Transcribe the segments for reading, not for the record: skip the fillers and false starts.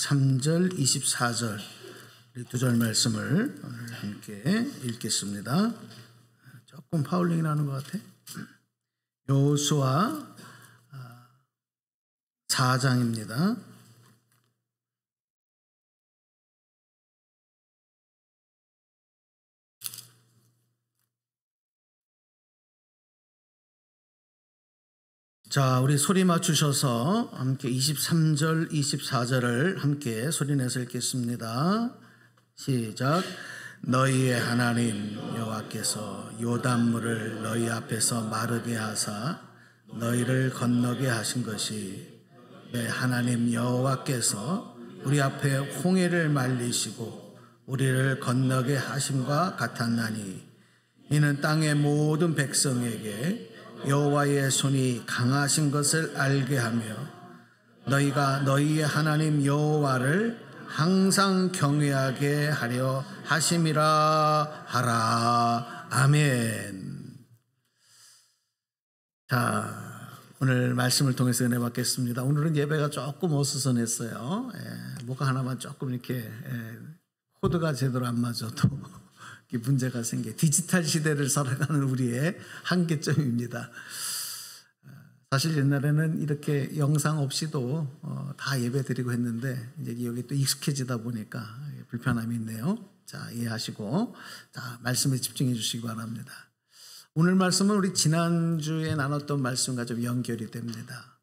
23절, 24절 두 절 말씀을 오늘 함께 읽겠습니다. 조금 파울링이 나는 것 같아. 여호수아 4장입니다. 자, 우리 소리 맞추셔서 함께 23절, 24절을 함께 소리내서 읽겠습니다. 시작. 너희의 하나님 여호와께서 요단물을 너희 앞에서 마르게 하사 너희를 건너게 하신 것이 내 하나님 여호와께서 우리 앞에 홍해를 말리시고 우리를 건너게 하심과 같았나니 이는 땅의 모든 백성에게 여호와의 손이 강하신 것을 알게 하며 너희가 너희의 하나님 여호와를 항상 경외하게 하려 하심이라 하라. 아멘. 자, 오늘 말씀을 통해서 은혜 받겠습니다. 오늘은 예배가 조금 어수선했어요. 뭐가 하나만 조금 이렇게 코드가 제대로 안 맞아도 문제가 생겨. 디지털 시대를 살아가는 우리의 한계점입니다. 사실 옛날에는 이렇게 영상 없이도 다 예배 드리고 했는데 이제 여기 또 익숙해지다 보니까 불편함이 있네요. 자, 이해하시고 자, 말씀에 집중해 주시기 바랍니다. 오늘 말씀은 우리 지난주에 나눴던 말씀과 좀 연결이 됩니다.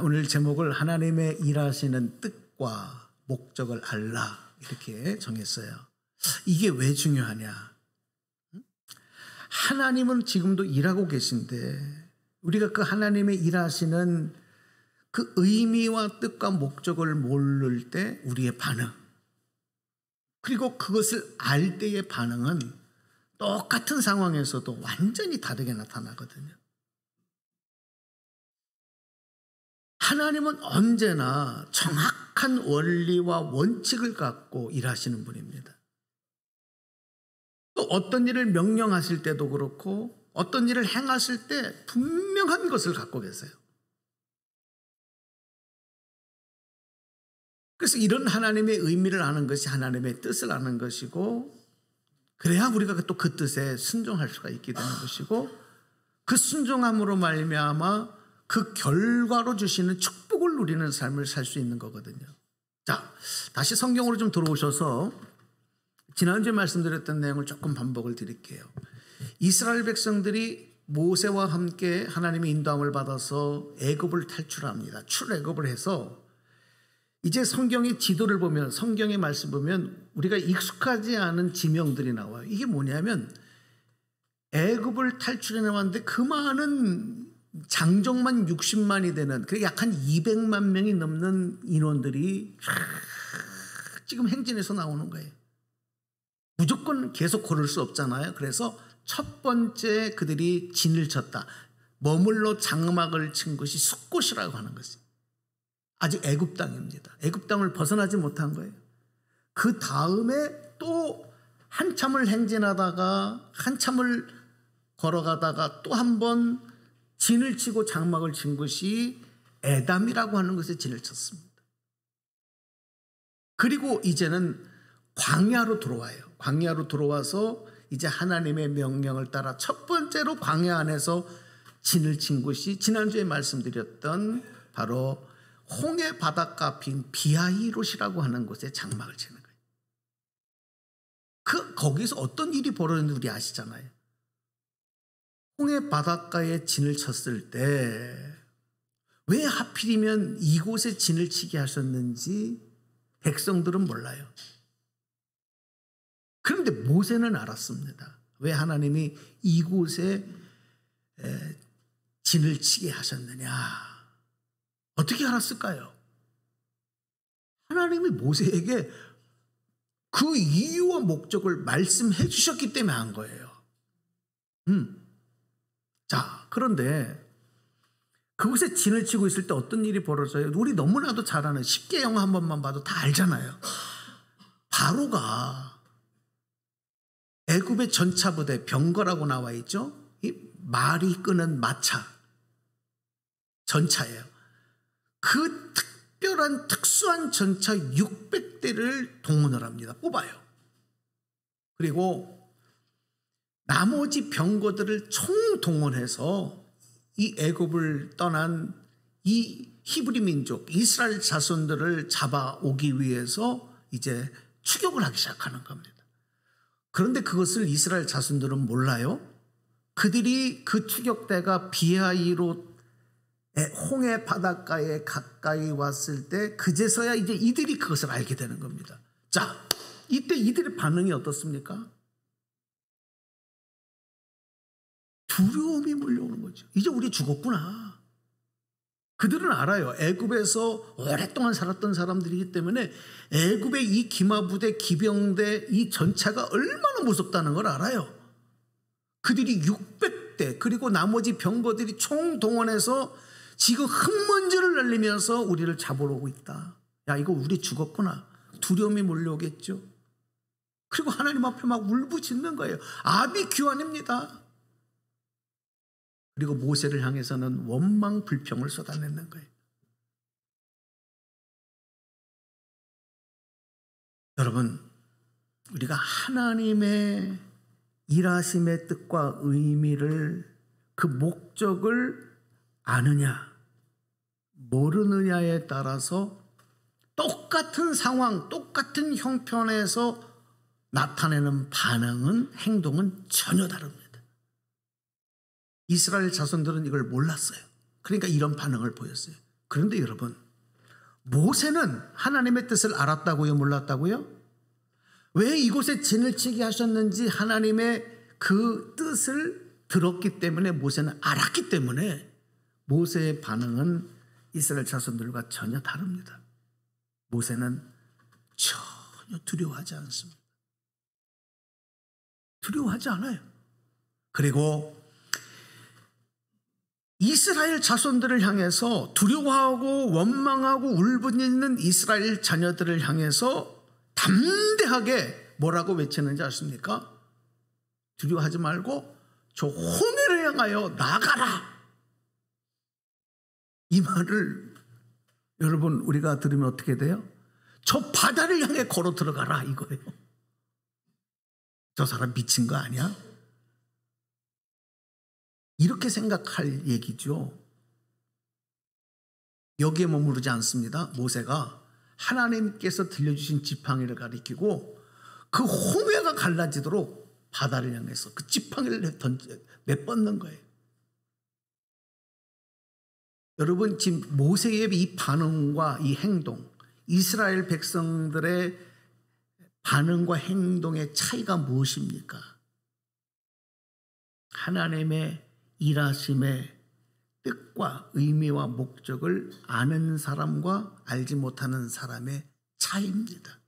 오늘 제목을 하나님의 일하시는 뜻과 목적을 알라 이렇게 정했어요. 이게 왜 중요하냐? 하나님은 지금도 일하고 계신데 우리가 그 하나님의 일하시는 그 의미와 뜻과 목적을 모를 때 우리의 반응, 그리고 그것을 알 때의 반응은 똑같은 상황에서도 완전히 다르게 나타나거든요. 하나님은 언제나 정확한 원리와 원칙을 갖고 일하시는 분입니다. 또 어떤 일을 명령하실 때도 그렇고 어떤 일을 행하실 때 분명한 것을 갖고 계세요. 그래서 이런 하나님의 의미를 아는 것이 하나님의 뜻을 아는 것이고, 그래야 우리가 또 그 뜻에 순종할 수가 있게 되는 것이고, 그 순종함으로 말미암아 그 결과로 주시는 축복을 누리는 삶을 살 수 있는 거거든요. 자, 다시 성경으로 좀 들어오셔서 지난주에 말씀드렸던 내용을 조금 반복을 드릴게요. 이스라엘 백성들이 모세와 함께 하나님의 인도함을 받아서 애굽을 탈출합니다. 출애굽을 해서 이제 성경의 지도를 보면, 성경의 말씀 보면 우리가 익숙하지 않은 지명들이 나와요. 이게 뭐냐면 애굽을 탈출해 나왔는데 그 많은 장정만 60만이 되는, 그게 약 한 200만 명이 넘는 인원들이 지금 행진해서 나오는 거예요. 무조건 계속 걸을 수 없잖아요. 그래서 첫 번째 그들이 진을 쳤다. 머물러 장막을 친 것이 숫곳이라고 하는 것이 아직 애굽 땅입니다. 애굽 땅을 벗어나지 못한 거예요. 그 다음에 또 한참을 행진하다가 한참을 걸어가다가 또 한 번 진을 치고 장막을 친 것이 에담이라고 하는 것에 진을 쳤습니다. 그리고 이제는 광야로 들어와요. 광야로 들어와서 이제 하나님의 명령을 따라 첫 번째로 광야 안에서 진을 친 곳이 지난주에 말씀드렸던 바로 홍해 바닷가 빈 비하히롯이라고 하는 곳에 장막을 치는 거예요. 거기서 어떤 일이 벌어졌는지 우리 아시잖아요. 홍해 바닷가에 진을 쳤을 때 왜 하필이면 이곳에 진을 치게 하셨는지 백성들은 몰라요. 그런데 모세는 알았습니다. 왜 하나님이 이곳에 진을 치게 하셨느냐? 어떻게 알았을까요? 하나님이 모세에게 그 이유와 목적을 말씀해 주셨기 때문에 한 거예요. 자, 그런데 그곳에 진을 치고 있을 때 어떤 일이 벌어져요? 우리 너무나도 잘 아는 10개 영화 한 번만 봐도 다 알잖아요. 바로가 애굽의 전차부대 병거라고 나와 있죠. 이 말이 끄는 마차 전차예요. 그 특별한 특수한 전차 600대를 동원을 합니다. 뽑아요. 그리고 나머지 병거들을 총동원해서 이 애굽을 떠난 이 히브리 민족 이스라엘 자손들을 잡아오기 위해서 이제 추격을 하기 시작하는 겁니다. 그런데 그것을 이스라엘 자손들은 몰라요. 그들이 그 추격대가 비하이로 홍해 바닷가에 가까이 왔을 때 그제서야 이제 이들이 그것을 알게 되는 겁니다. 자, 이때 이들의 반응이 어떻습니까? 두려움이 몰려오는 거죠. 이제 우리 죽었구나. 그들은 알아요. 애굽에서 오랫동안 살았던 사람들이기 때문에 애굽의 이 기마부대, 기병대, 이 전차가 얼마나 무섭다는 걸 알아요. 그들이 600대 그리고 나머지 병거들이 총동원해서 지금 흙먼지를 날리면서 우리를 잡으러 오고 있다. 야, 이거 우리 죽었구나. 두려움이 몰려오겠죠. 그리고 하나님 앞에 막 울부짖는 거예요. 아비규환입니다. 그리고 모세를 향해서는 원망 불평을 쏟아내는 거예요. 여러분, 우리가 하나님의 일하심의 뜻과 의미를, 그 목적을 아느냐 모르느냐에 따라서 똑같은 상황, 똑같은 형편에서 나타내는 반응은, 행동은 전혀 다릅니다. 이스라엘 자손들은 이걸 몰랐어요. 그러니까 이런 반응을 보였어요. 그런데 여러분, 모세는 하나님의 뜻을 알았다고요? 몰랐다고요? 왜 이곳에 진을 치게 하셨는지 하나님의 그 뜻을 들었기 때문에, 모세는 알았기 때문에 모세의 반응은 이스라엘 자손들과 전혀 다릅니다. 모세는 전혀 두려워하지 않습니다. 두려워하지 않아요. 그리고 이스라엘 자손들을 향해서, 두려워하고 원망하고 울부짖는 이스라엘 자녀들을 향해서 담대하게 뭐라고 외치는지 아십니까? 두려워하지 말고 저 홍해를 향하여 나가라. 이 말을 여러분 우리가 들으면 어떻게 돼요? 저 바다를 향해 걸어 들어가라 이거예요. 저 사람 미친 거 아니야? 이렇게 생각할 얘기죠. 여기에 머무르지 않습니다. 모세가 하나님께서 들려주신 지팡이를 가리키고 그 홍해가 갈라지도록 바다를 향해서 그 지팡이를 내뻗는 거예요. 여러분, 지금 모세의 이 반응과 이 행동, 이스라엘 백성들의 반응과 행동의 차이가 무엇입니까? 하나님의 일하심의 뜻과 의미와 목적을 아는 사람과 알지 못하는 사람의 차이입니다.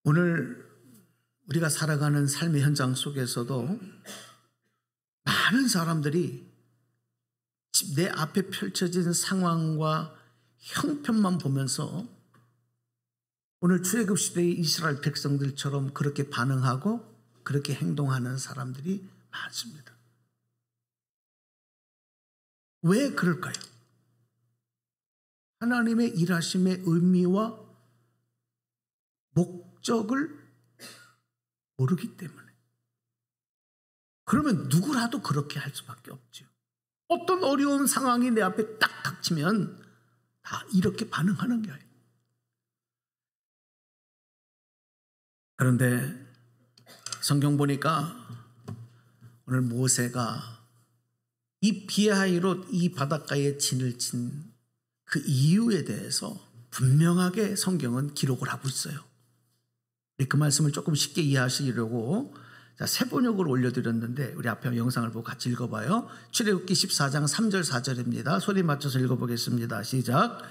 오늘 우리가 살아가는 삶의 현장 속에서도 많은 사람들이 내 앞에 펼쳐진 상황과 형편만 보면서 오늘 출애굽 시대의 이스라엘 백성들처럼 그렇게 반응하고 그렇게 행동하는 사람들이 많습니다. 왜 그럴까요? 하나님의 일하심의 의미와 목적을 모르기 때문에. 그러면 누구라도 그렇게 할 수밖에 없죠. 어떤 어려운 상황이 내 앞에 딱 닥치면 다 이렇게 반응하는 거예요. 그런데 성경 보니까 오늘 모세가 이 비하이로 이 바닷가에 진을 친 그 이유에 대해서 분명하게 성경은 기록을 하고 있어요. 그 말씀을 조금 쉽게 이해하시려고 새 번역을 올려드렸는데 우리 앞에 영상을 보고 같이 읽어봐요. 출애굽기 14장 3절 4절입니다. 소리 맞춰서 읽어보겠습니다. 시작.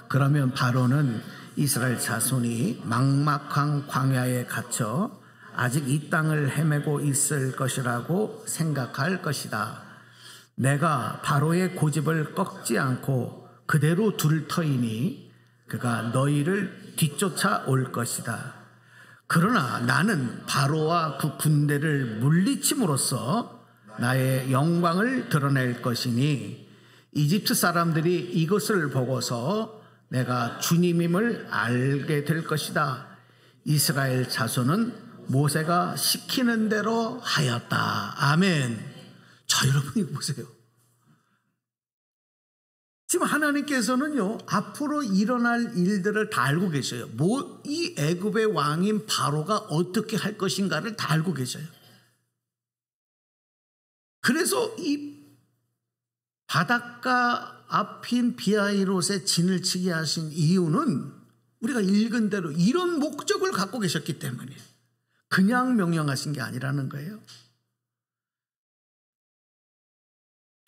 그러면 바로는 이스라엘 자손이 막막한 광야에 갇혀 아직 이 땅을 헤매고 있을 것이라고 생각할 것이다. 내가 바로의 고집을 꺾지 않고 그대로 둘 터이니 그가 너희를 뒤쫓아 올 것이다. 그러나 나는 바로와 그 군대를 물리침으로써 나의 영광을 드러낼 것이니 이집트 사람들이 이것을 보고서 내가 주님임을 알게 될 것이다. 이스라엘 자손은 모세가 시키는 대로 하였다. 아멘. 자, 여러분이 보세요. 지금 하나님께서는요, 앞으로 일어날 일들을 다 알고 계셔요. 이 애굽의 왕인 바로가 어떻게 할 것인가를 다 알고 계셔요. 그래서 이 바닷가 앞인 비하이롯에 진을 치게 하신 이유는 우리가 읽은 대로 이런 목적을 갖고 계셨기 때문이에요. 그냥 명령하신 게 아니라는 거예요.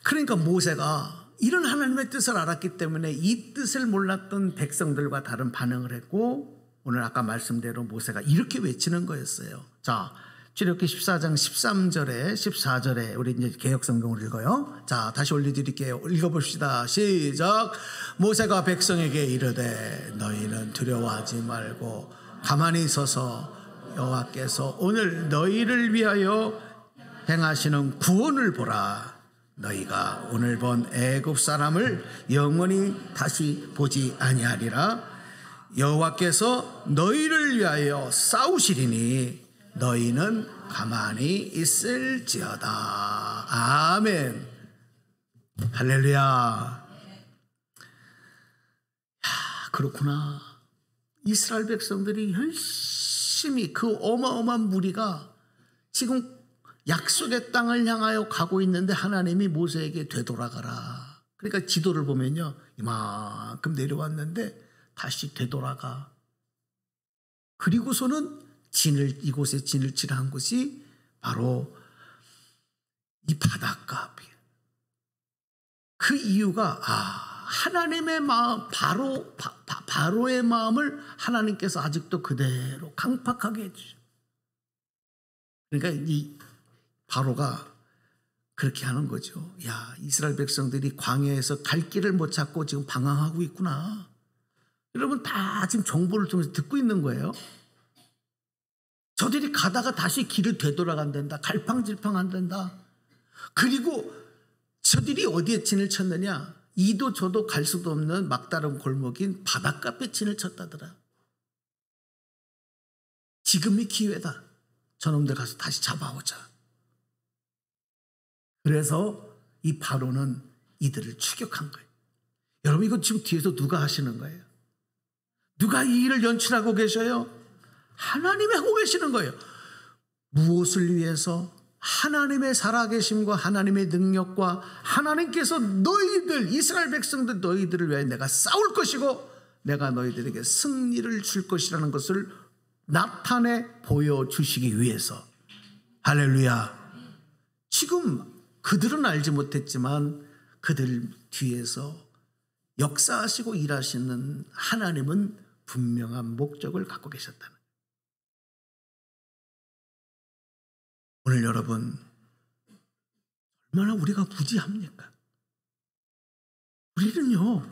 그러니까 모세가 이런 하나님의 뜻을 알았기 때문에 이 뜻을 몰랐던 백성들과 다른 반응을 했고, 오늘 아까 말씀대로 모세가 이렇게 외치는 거였어요. 자, 출애굽기 14장 13절에 14절에 우리 이제 개역성경을 읽어요. 자, 다시 올려드릴게요. 읽어봅시다. 시작. 모세가 백성에게 이르되 너희는 두려워하지 말고 가만히 서서 여호와께서 오늘 너희를 위하여 행하시는 구원을 보라. 너희가 오늘 본 애굽 사람을 영원히 다시 보지 아니하리라. 여호와께서 너희를 위하여 싸우시리니 너희는 가만히 있을지어다. 아멘. 할렐루야. 야, 그렇구나. 이스라엘 백성들이 열심히 그 어마어마한 무리가 지금 약속의 땅을 향하여 가고 있는데 하나님이 모세에게 되돌아가라. 그러니까 지도를 보면요, 이만큼 내려왔는데 다시 되돌아가. 그리고서는 이곳에 진을 치라 한 것이 바로 이 바닷가 앞이에요. 그 이유가 하나님의 마음, 바로의 마음을 하나님께서 아직도 그대로 강팍하게 해주죠. 그러니까 이 바로가 그렇게 하는 거죠. 야, 이스라엘 백성들이 광야에서 갈 길을 못 찾고 지금 방황하고 있구나. 여러분 다 지금 정보를 통해서 듣고 있는 거예요. 저들이 가다가 다시 길을 되돌아간단다. 갈팡질팡한단다. 그리고 저들이 어디에 진을 쳤느냐? 이도 저도 갈 수도 없는 막다른 골목인 바닷가 앞에 진을 쳤다더라. 지금이 기회다. 저놈들 가서 다시 잡아오자. 그래서 이 바로는 이들을 추격한 거예요. 여러분 이거 지금 뒤에서 누가 하시는 거예요? 누가 이 일을 연출하고 계셔요? 하나님이 하고 계시는 거예요. 무엇을 위해서? 하나님의 살아계심과 하나님의 능력과 하나님께서 너희들 이스라엘 백성들 너희들을 위하여 내가 싸울 것이고 내가 너희들에게 승리를 줄 것이라는 것을 나타내 보여주시기 위해서. 할렐루야. 지금 그들은 알지 못했지만 그들 뒤에서 역사하시고 일하시는 하나님은 분명한 목적을 갖고 계셨다는. 오늘 여러분 얼마나 우리가 무지합니까? 우리는요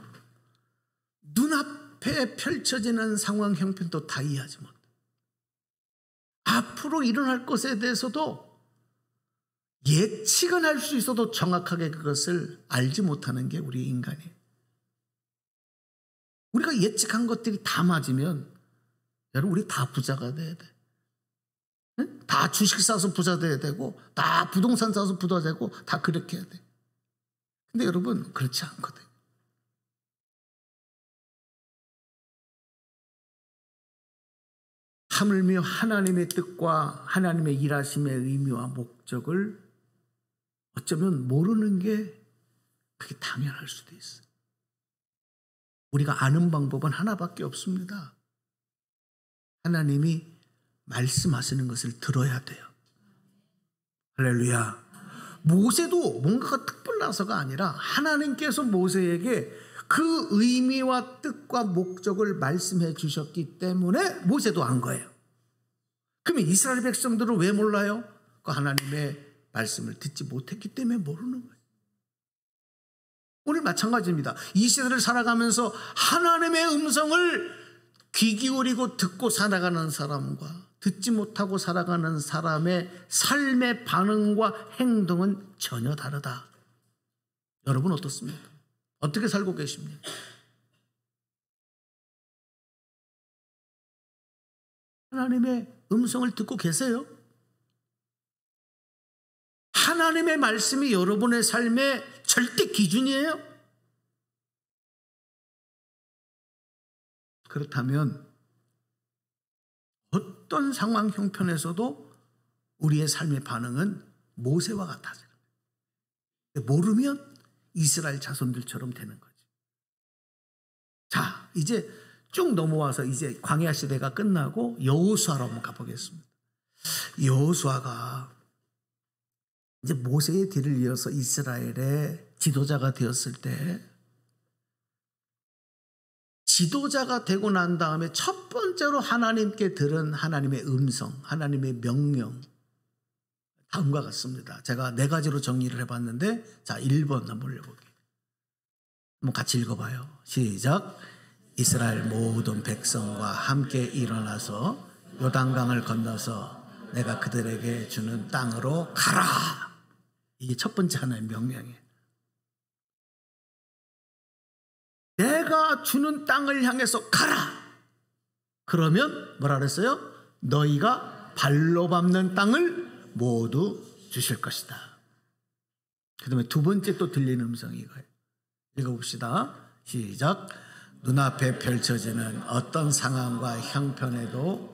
눈앞에 펼쳐지는 상황 형편도 다 이해하지 못해. 앞으로 일어날 것에 대해서도 예측은 할 수 있어도 정확하게 그것을 알지 못하는 게 우리 인간이에요. 우리가 예측한 것들이 다 맞으면 여러분 우리 다 부자가 돼야 돼. 다 주식 사서 부자 돼야 되고 다 부동산 사서 부자 되고 다 그렇게 해야 돼. 근데 여러분 그렇지 않거든. 하물며 하나님의 뜻과 하나님의 일하심의 의미와 목적을 어쩌면 모르는 게 그게 당연할 수도 있어요. 우리가 아는 방법은 하나밖에 없습니다. 하나님이 말씀하시는 것을 들어야 돼요. 할렐루야. 모세도 뭔가가 특별나서가 아니라 하나님께서 모세에게 그 의미와 뜻과 목적을 말씀해 주셨기 때문에 모세도 안 거예요. 그러면 이스라엘 백성들은 왜 몰라요? 그 하나님의 말씀을 듣지 못했기 때문에 모르는 거예요. 오늘 마찬가지입니다. 이 시대를 살아가면서 하나님의 음성을 귀 기울이고 듣고 살아가는 사람과 듣지 못하고 살아가는 사람의 삶의 반응과 행동은 전혀 다르다. 여러분 어떻습니까? 어떻게 살고 계십니까? 하나님의 음성을 듣고 계세요? 하나님의 말씀이 여러분의 삶의 절대 기준이에요? 그렇다면 어떤 상황 형편에서도 우리의 삶의 반응은 모세와 같아져요. 모르면 이스라엘 자손들처럼 되는 거죠. 자, 이제 쭉 넘어와서 이제 광야 시대가 끝나고 여호수아로 한번 가보겠습니다. 여호수아가 이제 모세의 뒤를 이어서 이스라엘의 지도자가 되었을 때, 지도자가 되고 난 다음에 첫 번째로 하나님께 들은 하나님의 음성, 하나님의 명령, 다음과 같습니다. 제가 4가지로 정리를 해봤는데, 자, 1번 한번 올려볼게요. 한번 같이 읽어봐요. 시작. 이스라엘 모든 백성과 함께 일어나서 요단강을 건너서 내가 그들에게 주는 땅으로 가라. 이게 첫 번째 하나의 명령이에요. 내가 주는 땅을 향해서 가라. 그러면 뭐라 그랬어요? 너희가 발로 밟는 땅을 모두 주실 것이다. 그 다음에 두 번째 또 들리는 음성이 이거예요. 읽어봅시다. 시작. 눈앞에 펼쳐지는 어떤 상황과 형편에도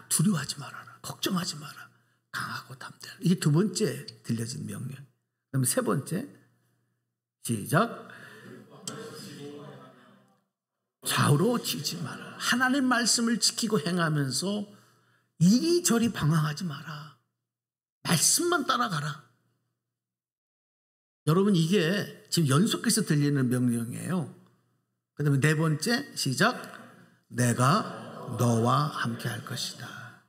두려워하지 말아라. 걱정하지 마라. 강하고 담대하라. 이게 두 번째 들려진 명령. 그다음에 세 번째. 시작. 좌우로치지 마라. 하나님 말씀을 지키고 행하면서 이리저리 방황하지 마라. 말씀만 따라가라. 여러분, 이게 지금 연속해서 들리는 명령이에요. 그 다음에 네 번째. 시작. 내가 너와 함께 할 것이다.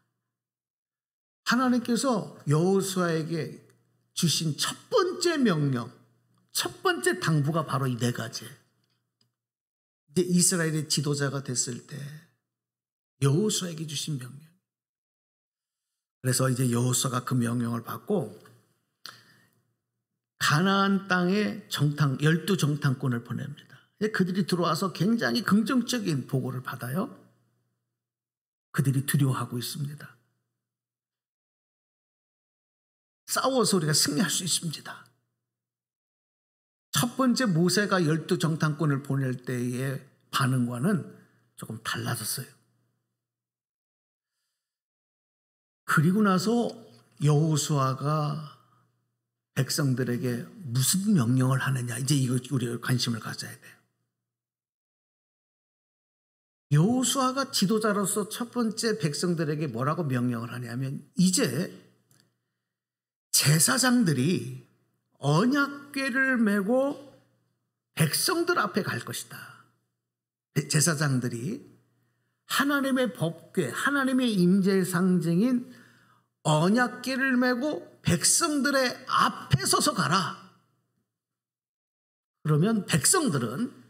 하나님께서 여호수아에게 주신 첫 번째 명령, 첫 번째 당부가 바로 이 4가지. 이제 이스라엘의 지도자가 됐을 때 여호수아에게 주신 명령. 그래서 이제 여호수아가 그 명령을 받고 가나안 땅에 12정탐꾼을 보냅니다. 그들이 들어와서 굉장히 긍정적인 보고를 받아요. 그들이 두려워하고 있습니다. 싸워서 우리가 승리할 수 있습니다. 첫 번째 모세가 12정탐꾼을 보낼 때의 반응과는 조금 달라졌어요. 그리고 나서 여호수아가 백성들에게 무슨 명령을 하느냐, 이제 이거 우리가 관심을 가져야 돼요. 여호수아가 지도자로서 첫 번째 백성들에게 뭐라고 명령을 하냐면, 이제 제사장들이 언약궤를 메고 백성들 앞에 갈 것이다. 제사장들이 하나님의 법궤, 하나님의 임재의 상징인 언약궤를 메고 백성들의 앞에 서서 가라. 그러면 백성들은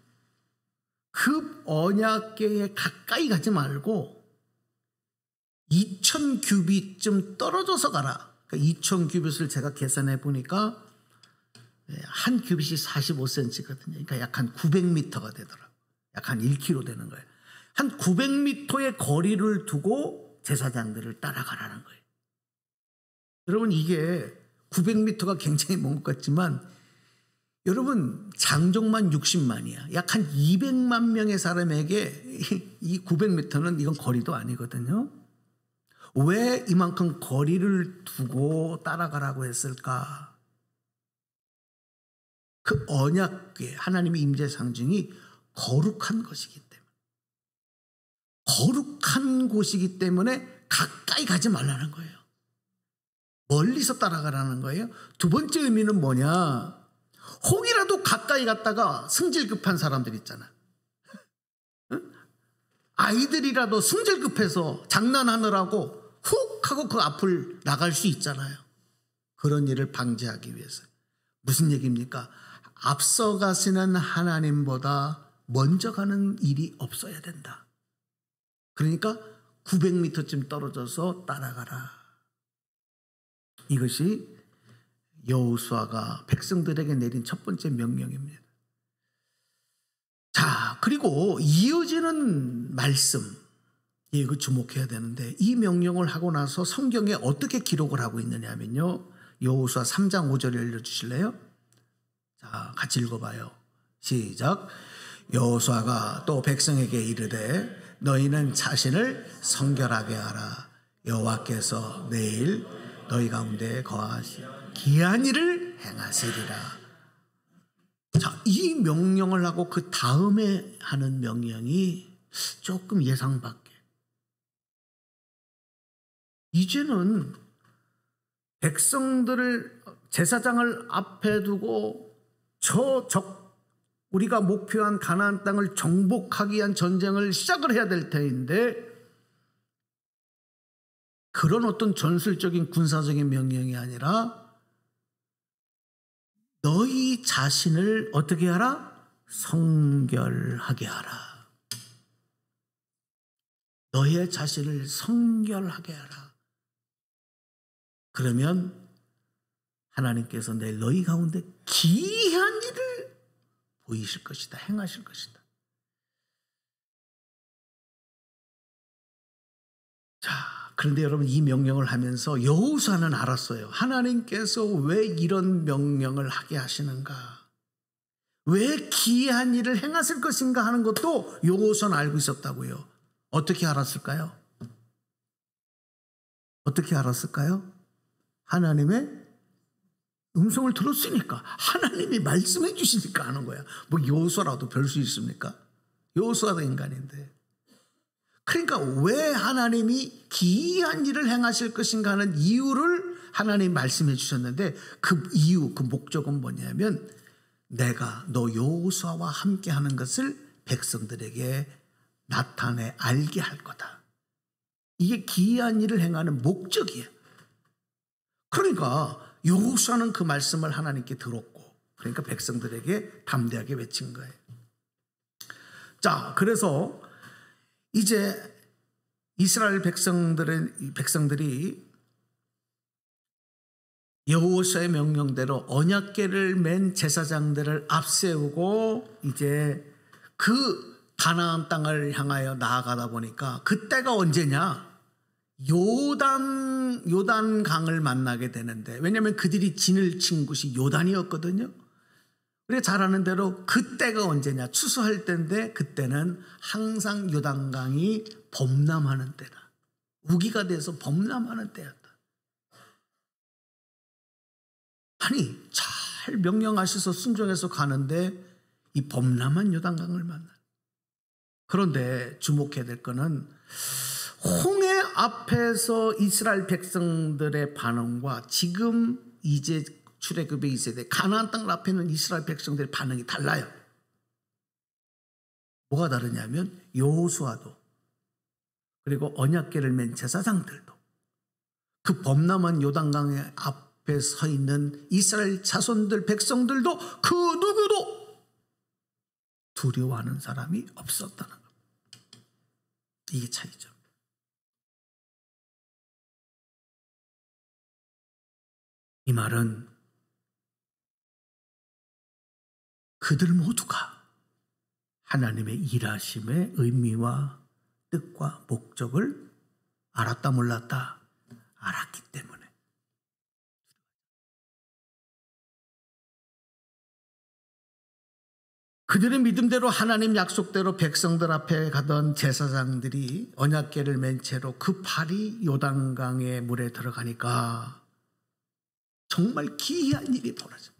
그 언약궤에 가까이 가지 말고 2000규빗쯤 떨어져서 가라. 그러니까 2000규빗을 제가 계산해 보니까 한 규빗이 45cm거든요. 그러니까 약 한 900m가 되더라고요. 약 한 1km 되는 거예요. 한 900m의 거리를 두고 제사장들을 따라가라는 거예요. 여러분, 이게 900m가 굉장히 먼 것 같지만 여러분, 장족만 60만이야. 약 한 200만 명의 사람에게 이 900m는 이건 거리도 아니거든요. 왜 이만큼 거리를 두고 따라가라고 했을까? 그 언약궤, 하나님의 임재 상징이 거룩한 것이기 때문에, 거룩한 곳이기 때문에 가까이 가지 말라는 거예요. 멀리서 따라가라는 거예요. 두 번째 의미는 뭐냐? 혹이라도 가까이 갔다가 승질 급한 사람들 있잖아. 아이들이라도 승질 급해서 장난하느라고 훅 하고 그 앞을 나갈 수 있잖아요. 그런 일을 방지하기 위해서. 무슨 얘기입니까? 앞서가시는 하나님보다 먼저 가는 일이 없어야 된다. 그러니까 900m쯤 떨어져서 따라가라. 이것이 여호수아가 백성들에게 내린 첫 번째 명령입니다. 자, 그리고 이어지는 말씀, 이거 주목해야 되는데, 이 명령을 하고 나서 성경에 어떻게 기록을 하고 있느냐 하면요, 여호수아 3장 5절 알려주실래요? 자, 같이 읽어봐요. 시작. 여호수아가 또 백성에게 이르되 너희는 자신을 성결하게 하라. 여호와께서 내일 너희 가운데 거하시 기이한 일을 행하시리라. 자, 이 명령을 하고 그 다음에 하는 명령이 조금 예상 밖에. 이제는 백성들을, 제사장을 앞에 두고 우리가 목표한 가나안 땅을 정복하기 위한 전쟁을 시작을 해야 될 터인데, 그런 어떤 전술적인 군사적인 명령이 아니라 너희 자신을 어떻게 하라? 성결하게 하라. 너의 자신을 성결하게 하라. 그러면 하나님께서 내일 너희 가운데 기이한 일을 보이실 것이다. 행하실 것이다. 자, 그런데 여러분, 이 명령을 하면서 여호수아는 알았어요. 하나님께서 왜 이런 명령을 하게 하시는가, 왜 기이한 일을 행하실 것인가 하는 것도 여호수아는 알고 있었다고요. 어떻게 알았을까요? 어떻게 알았을까요? 하나님의 음성을 들었으니까, 하나님이 말씀해 주시니까 하는 거야. 뭐 여호수아라도 별 수 있습니까? 여호수아도 인간인데. 그러니까 왜 하나님이 기이한 일을 행하실 것인가 하는 이유를 하나님 말씀해 주셨는데, 그 이유, 그 목적은 뭐냐면, 내가 너 여호수아와 함께 하는 것을 백성들에게 나타내 알게 할 거다. 이게 기이한 일을 행하는 목적이에요. 그러니까 여호수아는 그 말씀을 하나님께 들었고, 그러니까 백성들에게 담대하게 외친 거예요. 자, 그래서 이제 이스라엘 백성들이 여호수아의 명령대로 언약궤를 맨 제사장들을 앞세우고 이제 그 가나안 땅을 향하여 나아가다 보니까, 그때가 언제냐? 요단강을 만나게 되는데, 왜냐하면 그들이 진을 친 곳이 요단이었거든요. 그래, 잘 아는 대로 그때가 언제냐? 추수할 때인데, 그때는 항상 요단강이 범람하는 때다. 우기가 돼서 범람하는 때였다. 아니, 잘 명령하셔서 순종해서 가는데 이 범람한 요단강을 만나. 그런데 주목해야 될 거는, 홍해 앞에서 이스라엘 백성들의 반응과 지금 이제 출애굽의 2세대 가나안 땅 앞에 있는 이스라엘 백성들의 반응이 달라요. 뭐가 다르냐면, 여호수아도 그리고 언약궤를 맨 제사장들도 그 범람한 요단강의 앞에 서 있는 이스라엘 자손들 백성들도 그 누구도 두려워하는 사람이 없었다는 겁니다. 이게 차이죠. 이 말은 그들 모두가 하나님의 일하심의 의미와 뜻과 목적을 알았다 몰랐다? 알았기 때문에. 그들의 믿음대로 하나님 약속대로 백성들 앞에 가던 제사장들이 언약궤를 맨 채로 그 발이 요단강의 물에 들어가니까 정말 기이한 일이 벌어져.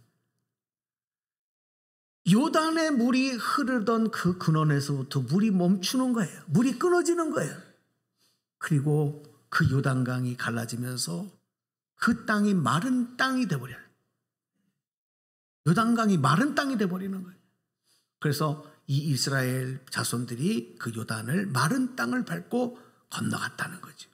요단의 물이 흐르던 그 근원에서부터 물이 멈추는 거예요. 물이 끊어지는 거예요. 그리고 그 요단강이 갈라지면서 그 땅이 마른 땅이 돼버려요. 요단강이 마른 땅이 돼버리는 거예요. 그래서 이 이스라엘 자손들이 그 요단을 마른 땅을 밟고 건너갔다는 거죠.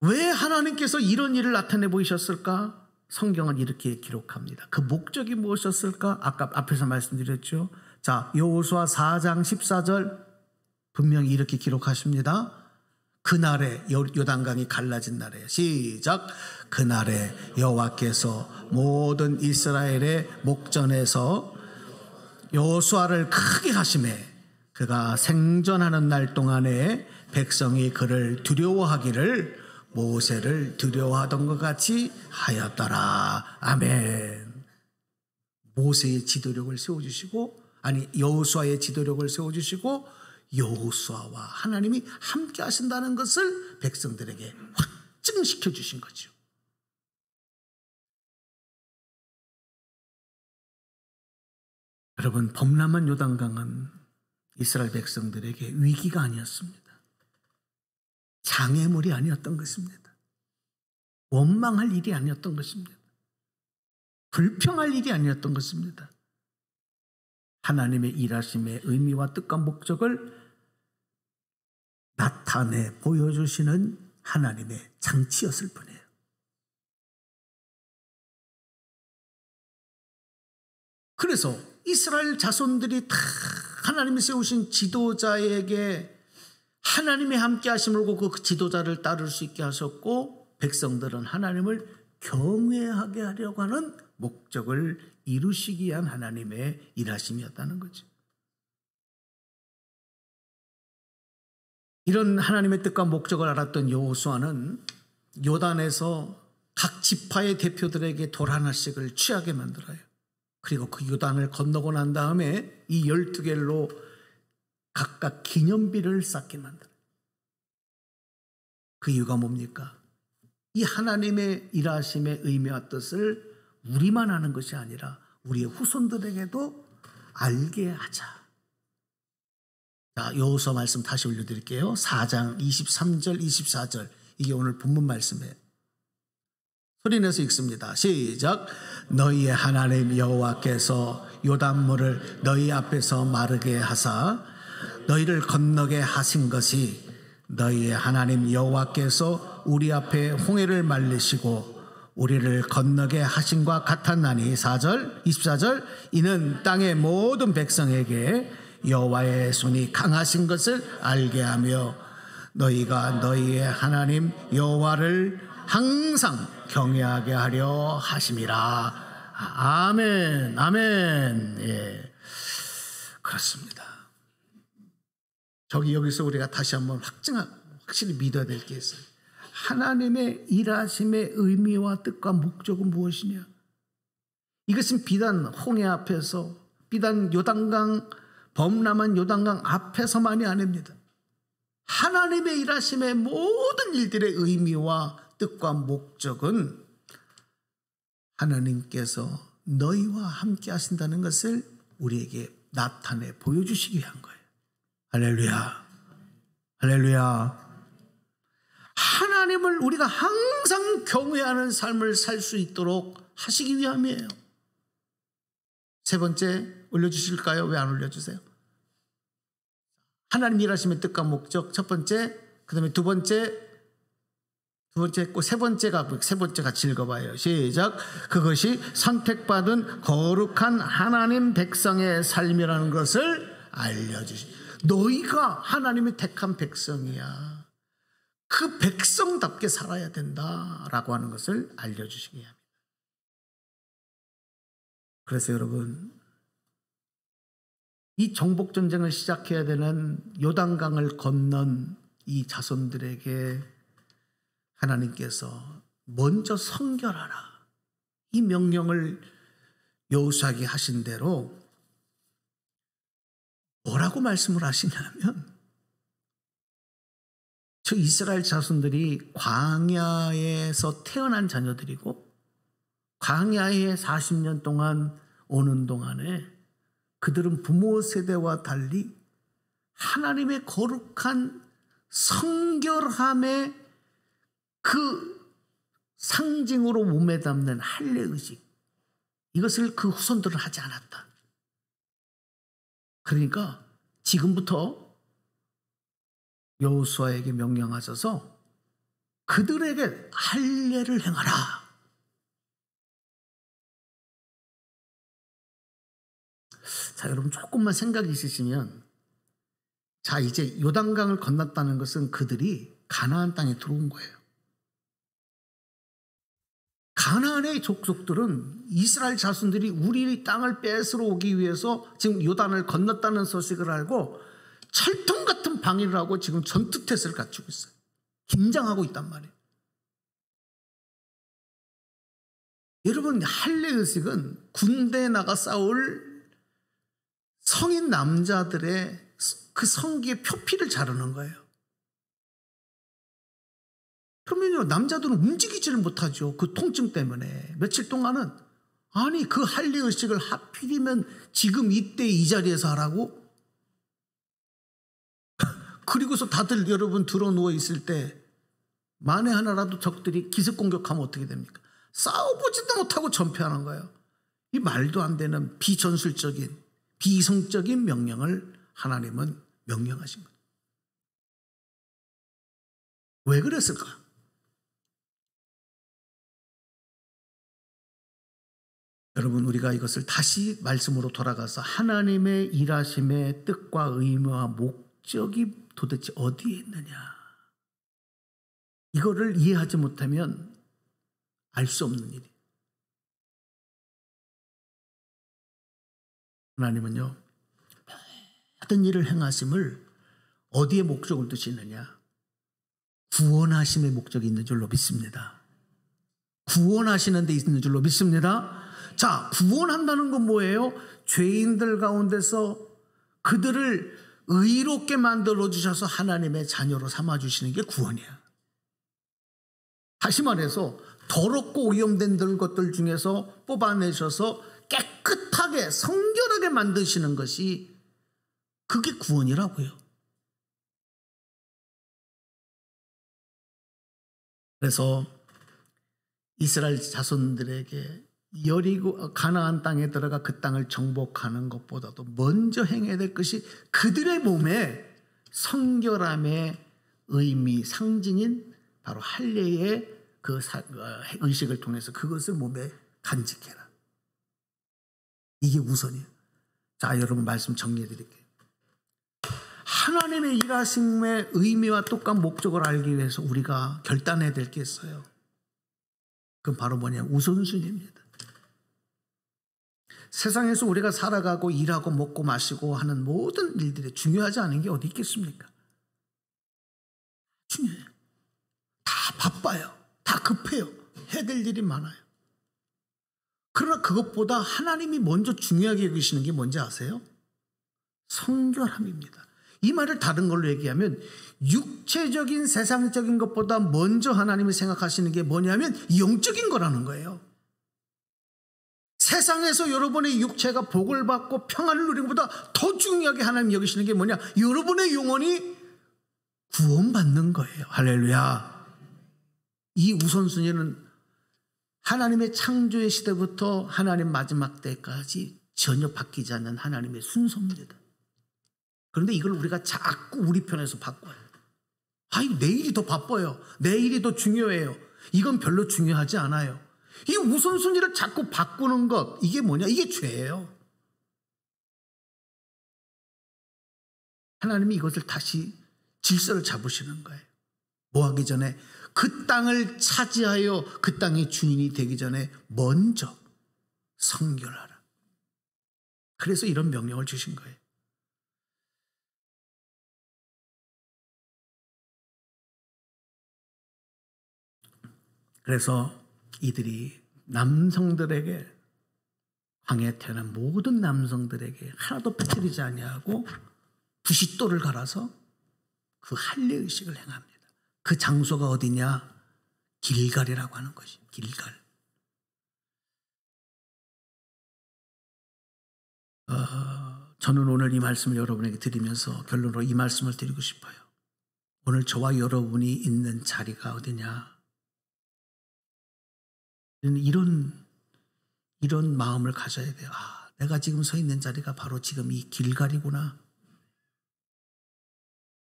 왜 하나님께서 이런 일을 나타내 보이셨을까? 성경은 이렇게 기록합니다. 그 목적이 무엇이었을까? 아까 앞에서 말씀드렸죠. 자, 여호수아 4장 14절 분명히 이렇게 기록하십니다. 그날에 요단강이 갈라진 날에 시작. 그날에 여호와께서 모든 이스라엘의 목전에서 여호수아를 크게 하시매 그가 생존하는 날 동안에 백성이 그를 두려워하기를 모세를 두려워하던 것 같이 하였더라. 아멘. 모세의 지도력을 세워주시고, 아니 여호수아의 지도력을 세워주시고, 여호수아와 하나님이 함께 하신다는 것을 백성들에게 확증시켜 주신 거죠. 여러분, 범람한 요단강은 이스라엘 백성들에게 위기가 아니었습니다. 장애물이 아니었던 것입니다. 원망할 일이 아니었던 것입니다. 불평할 일이 아니었던 것입니다. 하나님의 일하심의 의미와 뜻과 목적을 나타내 보여주시는 하나님의 장치였을 뿐이에요. 그래서 이스라엘 자손들이 다 하나님이 세우신 지도자에게 하나님의 함께 하심을 보고 그 지도자를 따를 수 있게 하셨고, 백성들은 하나님을 경외하게 하려고 하는 목적을 이루시기 위한 하나님의 일하심이었다는 거죠. 이런 하나님의 뜻과 목적을 알았던 여호수아는 요단에서 각 지파의 대표들에게 돌 하나씩을 취하게 만들어요. 그리고 그 요단을 건너고 난 다음에 이 12개로 각각 기념비를 쌓게 만들어요. 그 이유가 뭡니까? 이 하나님의 일하심의 의미와 뜻을 우리만 아는 것이 아니라 우리의 후손들에게도 알게 하자. 자, 여호수아 말씀 다시 올려드릴게요. 4장 23절 24절, 이게 오늘 본문 말씀이에요. 소리내서 읽습니다. 시작. 너희의 하나님 여호와께서 요단물을 너희 앞에서 마르게 하사 너희를 건너게 하신 것이 너희의 하나님 여호와께서 우리 앞에 홍해를 말리시고 우리를 건너게 하신과 같았나니. 4절 24절, 이는 땅의 모든 백성에게 여호와의 손이 강하신 것을 알게 하며 너희가 너희의 하나님 여호와를 항상 경외하게 하려 하심이라. 아멘. 아멘. 예, 그렇습니다. 여기서 우리가 다시 한번 확실히 믿어야 될 게 있어요. 하나님의 일하심의 의미와 뜻과 목적은 무엇이냐? 이것은 비단 홍해 앞에서, 비단 요단강, 범람한 요단강 앞에서만이 아닙니다. 하나님의 일하심의 모든 일들의 의미와 뜻과 목적은 하나님께서 너희와 함께 하신다는 것을 우리에게 나타내 보여주시기 위한 거예요. 할렐루야. 할렐루야. 하나님을 우리가 항상 경외하는 삶을 살 수 있도록 하시기 위함이에요. 세 번째 올려주실까요? 왜 안 올려주세요? 하나님 일하심의 뜻과 목적 첫 번째, 그 다음에 두 번째 있고 세 번째가 같이 읽어봐요. 시작. 그것이 선택받은 거룩한 하나님 백성의 삶이라는 것을 알려주시. 너희가 하나님의 택한 백성이야. 그 백성답게 살아야 된다라고 하는 것을 알려주시기 합니다. 그래서 여러분, 이 정복전쟁을 시작해야 되는 요단강을 건넌 이 자손들에게 하나님께서 먼저 성결하라, 이 명령을 여호수아에게 하신 대로 뭐라고 말씀을 하시냐면, 저 이스라엘 자손들이 광야에서 태어난 자녀들이고 광야에 40년 동안 오는 동안에 그들은 부모 세대와 달리 하나님의 거룩한 성결함의 그 상징으로 몸에 담는 할례의식, 이것을 그 후손들은 하지 않았다. 그러니까 지금부터 여호수아에게 명령하셔서 그들에게 할례를 행하라. 자, 여러분 조금만 생각이 있으시면, 자, 이제 요단강을 건넜다는 것은 그들이 가나안 땅에 들어온 거예요. 가나안의 족속들은 이스라엘 자손들이 우리 땅을 뺏으러 오기 위해서 지금 요단을 건넜다는 소식을 알고 철통 같은 방위를 하고 지금 전투태세를 갖추고 있어요. 긴장하고 있단 말이에요. 여러분, 할례의식은 군대에 나가 싸울 성인 남자들의 그 성기의 표피를 자르는 거예요. 그러면요, 남자들은 움직이지를 못하죠. 그 통증 때문에. 며칠 동안은. 아니, 그 할례의식을 하필이면 지금 이때 이 자리에서 하라고? 그리고서 다들 여러분 들어 누워 있을 때 만에 하나라도 적들이 기습 공격하면 어떻게 됩니까? 싸워보지도 못하고 전폐하는 거예요. 이 말도 안 되는 비전술적인 비이성적인 명령을 하나님은 명령하신 거예요. 왜 그랬을까? 여러분, 우리가 이것을 다시 말씀으로 돌아가서 하나님의 일하심의 뜻과 의미와 목적이 도대체 어디에 있느냐, 이거를 이해하지 못하면 알 수 없는 일이에요. 하나님은요, 모든 일을 행하심을 어디에 목적을 두시느냐, 구원하심의 목적이 있는 줄로 믿습니다. 구원하시는 데 있는 줄로 믿습니다. 자, 구원한다는 건 뭐예요? 죄인들 가운데서 그들을 의롭게 만들어 주셔서 하나님의 자녀로 삼아주시는 게 구원이야. 다시 말해서 더럽고 오염된 것들 중에서 뽑아내셔서 깨끗하게 성결하게 만드시는 것이, 그게 구원이라고요. 그래서 이스라엘 자손들에게 여리고 가나안 땅에 들어가 그 땅을 정복하는 것보다도 먼저 행해야 될 것이 그들의 몸에 성결함의 의미, 상징인 바로 할례의 그 의식을 통해서 그것을 몸에 간직해라. 이게 우선이에요. 자, 여러분, 말씀 정리해 드릴게요. 하나님의 일하심의 의미와 뜻과 목적을 알기 위해서 우리가 결단해야 될 게 있어요. 그건 바로 뭐냐, 우선순위입니다. 세상에서 우리가 살아가고 일하고 먹고 마시고 하는 모든 일들이 중요하지 않은 게 어디 있겠습니까? 중요해요. 다 바빠요. 다 급해요. 해야 될 일이 많아요. 그러나 그것보다 하나님이 먼저 중요하게 여기시는 게 뭔지 아세요? 성결함입니다. 이 말을 다른 걸로 얘기하면 육체적인 세상적인 것보다 먼저 하나님이 생각하시는 게 뭐냐면 영적인 거라는 거예요. 세상에서 여러분의 육체가 복을 받고 평안을 누리는 것보다 더 중요하게 하나님 여기시는 게 뭐냐? 여러분의 영혼이 구원받는 거예요. 할렐루야. 이 우선순위는 하나님의 창조의 시대부터 하나님 마지막 때까지 전혀 바뀌지 않는 하나님의 순서입니다. 그런데 이걸 우리가 자꾸 우리 편에서 바꿔요. 아이, 내일이 더 바빠요. 내일이 더 중요해요. 이건 별로 중요하지 않아요. 이 우선순위를 자꾸 바꾸는 것, 이게 뭐냐? 이게 죄예요. 하나님이 이것을 다시 질서를 잡으시는 거예요. 뭐 하기 전에, 그 땅을 차지하여 그 땅의 주인이 되기 전에 먼저 성결하라. 그래서 이런 명령을 주신 거예요. 그래서 이들이 남성들에게, 황해에 태어난 모든 남성들에게 하나도 빼뜨리지 아니하고 부싯돌을 갈아서 그 할례의식을 행합니다. 그 장소가 어디냐? 길갈이라고 하는 것이 길갈. 저는 오늘 이 말씀을 여러분에게 드리면서 결론으로 이 말씀을 드리고 싶어요. 오늘 저와 여러분이 있는 자리가 어디냐? 이런 마음을 가져야 돼요. 아, 내가 지금 서 있는 자리가 바로 지금 이 길갈이구나.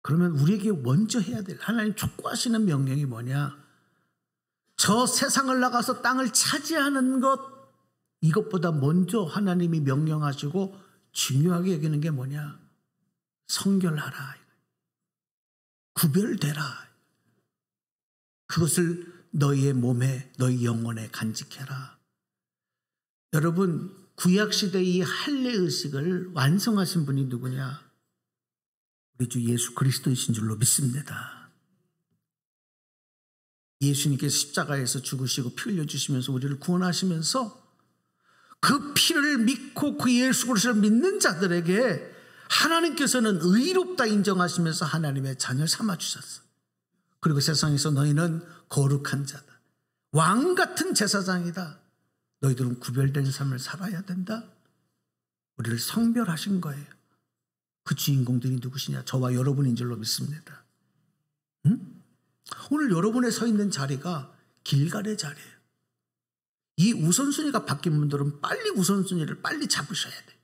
그러면 우리에게 먼저 해야 될, 하나님 촉구하시는 명령이 뭐냐? 저 세상을 나가서 땅을 차지하는 것, 이것보다 먼저 하나님이 명령하시고 중요하게 여기는 게 뭐냐? 성결하라, 구별되라. 그것을 너희의 몸에 너희 영혼에 간직해라. 여러분, 구약시대의 이 할례의식을 완성하신 분이 누구냐? 우리 주 예수 그리스도이신 줄로 믿습니다. 예수님께서 십자가에서 죽으시고 피 흘려주시면서 우리를 구원하시면서 그 피를 믿고 그 예수 그리스도를 믿는 자들에게 하나님께서는 의롭다 인정하시면서 하나님의 자녀 삼아주셨어. 그리고 세상에서 너희는 거룩한 자다, 왕 같은 제사장이다, 너희들은 구별된 삶을 살아야 된다. 우리를 성별하신 거예요. 그 주인공들이 누구시냐? 저와 여러분인 줄로 믿습니다. 오늘 여러분의 서 있는 자리가 길갈의 자리예요. 이 우선순위가 바뀐 분들은 빨리 우선순위를 빨리 잡으셔야 돼요.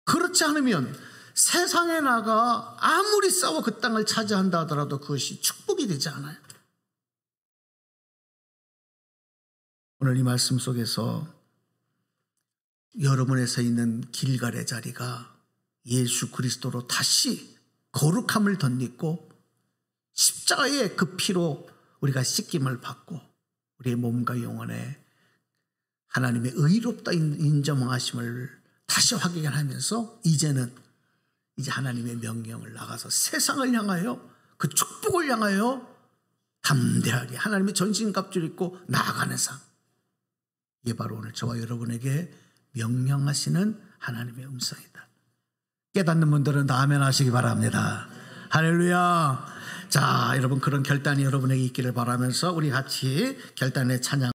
그렇지 않으면 세상에 나가 아무리 싸워 그 땅을 차지한다 하더라도 그것이 축복이 되지 않아요. 오늘 이 말씀 속에서 여러분의 서 있는 길갈의 자리가 예수 그리스도로 다시 거룩함을 덧입고 십자가의 그 피로 우리가 씻김을 받고 우리의 몸과 영혼에 하나님의 의롭다 인정하심을 다시 확인하면서 이제 하나님의 명령을 나가서 세상을 향하여 그 축복을 향하여 담대하게 하나님의 전신갑주를 입고 나아가는 삶. 이게 바로 오늘 저와 여러분에게 명령하시는 하나님의 음성이다. 깨닫는 분들은 다 아멘 하시기 바랍니다. 할렐루야. 자, 여러분, 그런 결단이 여러분에게 있기를 바라면서 우리 같이 결단의 찬양